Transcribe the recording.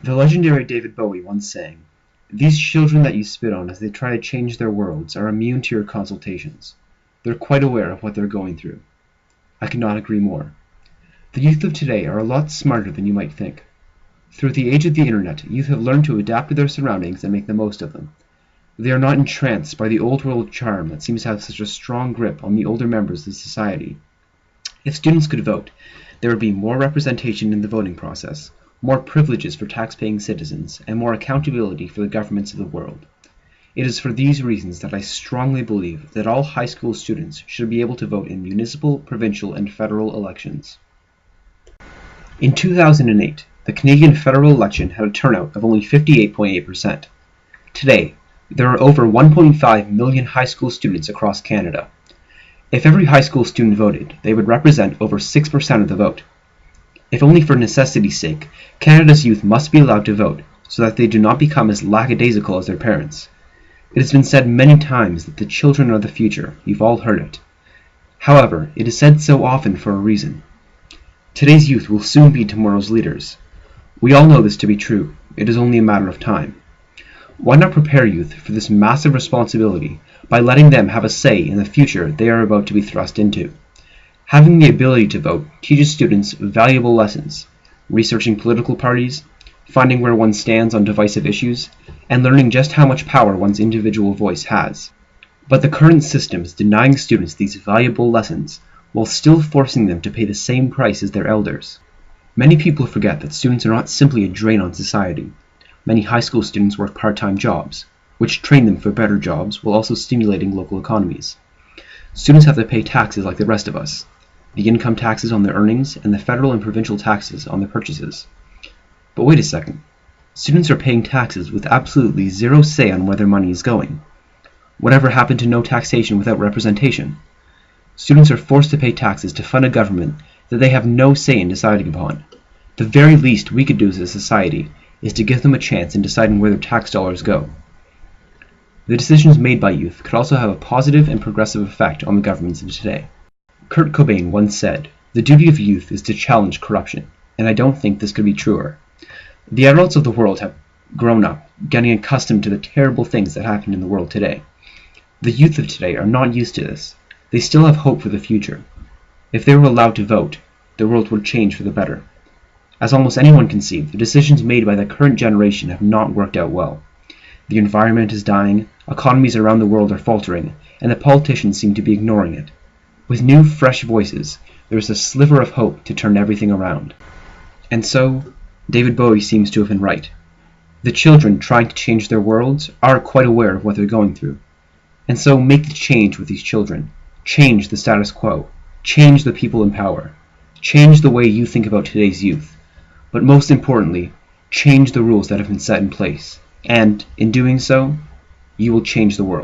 The legendary David Bowie once sang, "These children that you spit on as they try to change their worlds are immune to your consultations. They're quite aware of what they're going through." I could not agree more. The youth of today are a lot smarter than you might think. Through the age of the internet, youth have learned to adapt to their surroundings and make the most of them. They are not entranced by the old world charm that seems to have such a strong grip on the older members of society. If students could vote, there would be more representation in the voting process, more privileges for tax-paying citizens, and more accountability for the governments of the world. It is for these reasons that I strongly believe that all high school students should be able to vote in municipal, provincial, and federal elections. In 2008, the Canadian federal election had a turnout of only 58.8%. Today, there are over 1.5 million high school students across Canada. If every high school student voted, they would represent over 6% of the vote. If only for necessity's sake, Canada's youth must be allowed to vote so that they do not become as lackadaisical as their parents. It has been said many times that the children are the future. You've all heard it. However, it is said so often for a reason. Today's youth will soon be tomorrow's leaders. We all know this to be true. It is only a matter of time. Why not prepare youth for this massive responsibility by letting them have a say in the future they are about to be thrust into? Having the ability to vote teaches students valuable lessons, researching political parties, finding where one stands on divisive issues, and learning just how much power one's individual voice has. But the current system is denying students these valuable lessons while still forcing them to pay the same price as their elders. Many people forget that students are not simply a drain on society. Many high school students work part-time jobs, which train them for better jobs while also stimulating local economies. Students have to pay taxes like the rest of us, the income taxes on their earnings and the federal and provincial taxes on their purchases. But wait a second. Students are paying taxes with absolutely zero say on where their money is going. Whatever happened to no taxation without representation? Students are forced to pay taxes to fund a government that they have no say in deciding upon. The very least we could do as a society is to give them a chance in deciding where their tax dollars go. The decisions made by youth could also have a positive and progressive effect on the governments of today. Kurt Cobain once said, "The duty of youth is to challenge corruption," and I don't think this could be truer. The adults of the world have grown up, getting accustomed to the terrible things that happen in the world today. The youth of today are not used to this. They still have hope for the future. If they were allowed to vote, the world would change for the better. As almost anyone can see, the decisions made by the current generation have not worked out well. The environment is dying, economies around the world are faltering, and the politicians seem to be ignoring it. With new, fresh voices, there is a sliver of hope to turn everything around. And so, David Bowie seems to have been right. The children trying to change their worlds are quite aware of what they're going through. And so make the change with these children. Change the status quo. Change the people in power. Change the way you think about today's youth. But most importantly, change the rules that have been set in place. And, in doing so, you will change the world.